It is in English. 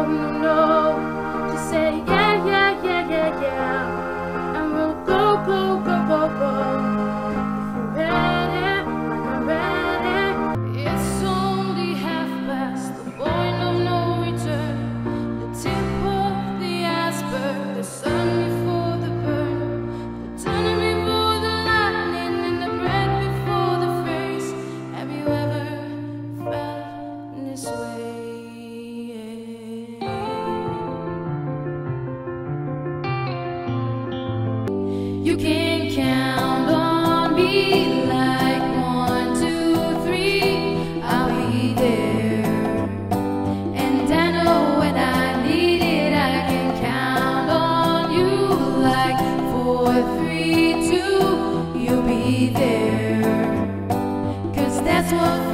no. Just say yeah, yeah, yeah, yeah, yeah. And we'll go, go, go, go, go. If you're ready, like I'm ready. It's only half past, the point of no return. The tip of the iceberg, the sun before the burn, the turning before the lightning, and the breath before the phrase. Have you ever felt this way? You can count on me like 1, 2, 3. I'll be there, and I know when I need it, I can count on you like 4, 3, 2. You'll be there, 'cause that's what